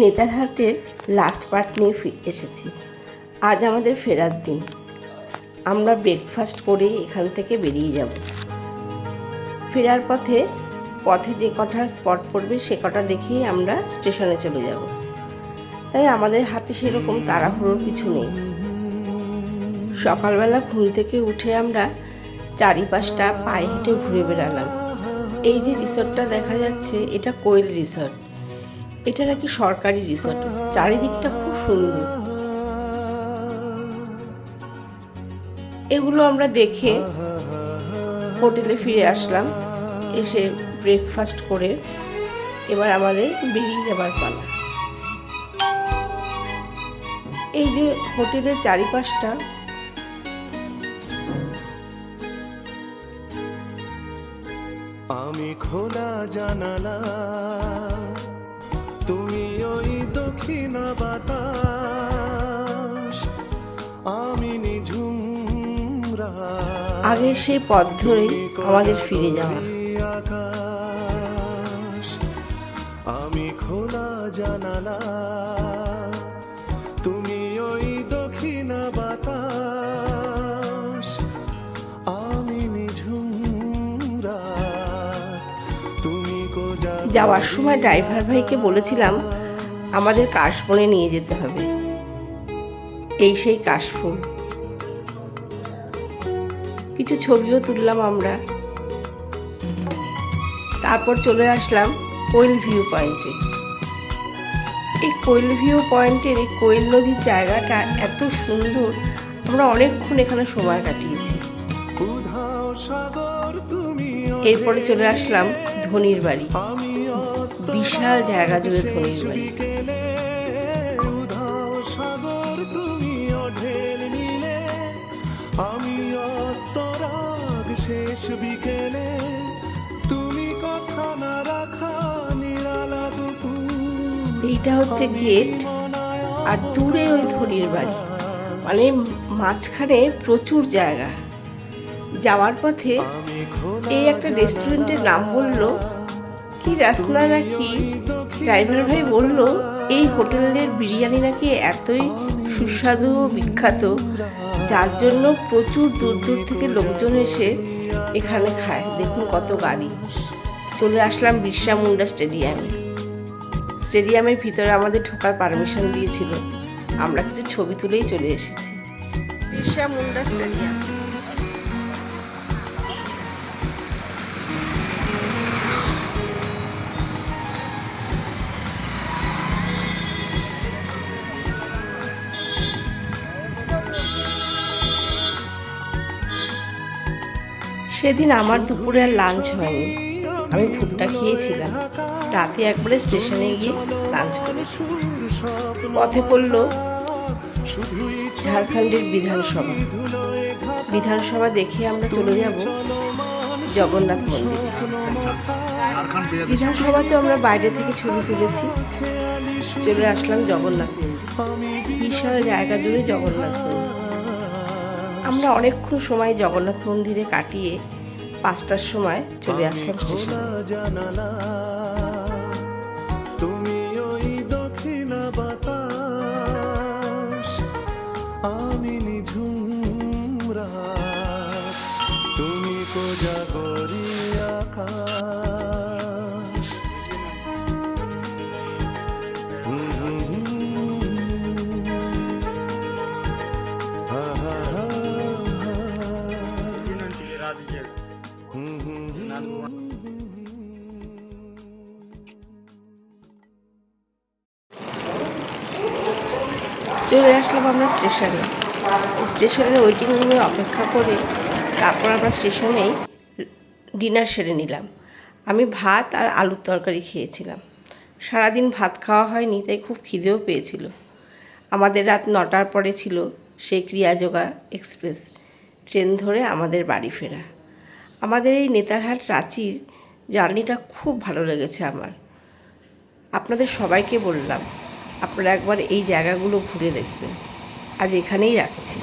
নেতারহাটের last part নিয়ে এসেছি। আজ আমাদের ফেরার দিন। আমরা ব্রেকফাস্ট করে এখান থেকে বেরিয়ে যাব। ফেরার পথে যে কটা স্পট পড়বে সে কটা দেখেই আমরা স্টেশনে চলে যাব। তাই আমাদের হাতে সেরকম তাড়াহুড়োর কিছু নেই। সকালবেলা ঘুম থেকে উঠে আমরা চারিপাশটা পায়ে হেঁটে ঘুরে বেড়ালাম। এই যে রিসর্টটা দেখা যাচ্ছে এটা কোয়েল রিসর্ট। এটা নাকি সরকারি রিসর্ট। চারিদিকটা খুব সুন্দর। এগুলো আমরা দেখে হোটেলে ফিরে আসলাম। এসে ব্রেকফাস্ট করে এবার আমাদের বেরিয়ে যাবার পালা। এই যে হোটেলের চারিপাশটা আমি খোলা জানালা, তুমি ওই দক্ষিণ বাতাস, আমি নিঝুম আগের সেই পথ ধরেই আমাদের ফিরে যাওয়া। আকাশ, আমি খোলা জানালা, তুমি ওই দক্ষিণ বাতাস, আমি নিঝুম রাত, তুমি যাওয়ার সময় ড্রাইভার ভাইকে বলেছিলাম আমাদের কাশবনে নিয়ে যেতে হবে। এই সেই কাশফুল। কিছু ছবিও তুললাম আমরা। তারপর চলে আসলাম কোয়েল ভিউ পয়েন্টে। এই কোয়েল ভিউ পয়েন্টের এই কোয়েল নদীর জায়গাটা এত সুন্দর, আমরা অনেকক্ষণ এখানে সময় কাটিয়েছি। এরপরে চলে আসলাম ধনির বাড়ি। বিশাল জায়গা জুড়ে ধনির বাড়ি। আমি অস্তরাগ শেষ বিকেলে, তুমি কথা না রাখা নিরালা দুপুর। এইটা হচ্ছে গেট, আর দূরে ওই ধনির বাড়ি। মানে মাঝখানে প্রচুর জায়গা। যাওয়ার পথে এই একটা রেস্টুরেন্টের নাম বললো কি রাসনা নাকি, ড্রাইভার ভাই বলল এই হোটেলের বিরিয়ানি নাকি এতই সুস্বাদু ও বিখ্যাত, যার জন্য প্রচুর দূর দূর থেকে লোকজন এসে এখানে খায়। দেখুন কত গাড়ি। চলে আসলাম বিরসা মুন্ডা স্টেডিয়ামে। স্টেডিয়ামের ভিতরে আমাদের ঢোকার পারমিশন দিয়েছিল। আমরা কিছু ছবি তুলেই চলে এসেছি। বিরসা মুন্ডা স্টেডিয়াম। সেদিন আমার দুপুরে আর লাঞ্চ হয়নি। আমি ভুট্টা খেয়েছিলাম। রাতে একবারে স্টেশনে গিয়ে লাঞ্চ করেছি। পথে পড়ল ঝাড়খণ্ডের বিধানসভা দেখে আমরা চলে যাব জগন্নাথ মন্দির। বিধানসভাতে আমরা বাইরে থেকে ছবি তুলেছি। চলে আসলাম জগন্নাথ মন্দির। বিশাল জায়গা জুড়ে জগন্নাথ মন্দির। আমরা অনেকক্ষণ সময় জগন্নাথ মন্দিরে কাটিয়ে 5টার সময় চলে আসলাম স্টেশনে। তুমি ওই দক্ষিণ বাতাস, আমি নিঝুম রাত, তুমি কোজাগরি আকাশ। চলে আসলাম আমরা স্টেশনের ওয়েটিং রুমে অপেক্ষা করে তারপর আমরা স্টেশনেই ডিনার সেরে নিলাম। আমি ভাত আর আলুর তরকারি খেয়েছিলাম। সারাদিন ভাত খাওয়া হয়নি, তাই খুব খিদেও পেয়েছিল। আমাদের রাত 9টার পরে ছিল সেই ক্রিয়াযোগা এক্সপ্রেস ট্রেন ধরে আমাদের বাড়ি ফেরা। আমাদের এই নেতারহাট রাঁচির জার্নিটা খুব ভালো লেগেছে আমার। আপনাদের সবাইকে বললাম আপনারা একবার এই জায়গাগুলো ঘুরে দেখবেন। আজ এখানেই রাখছি।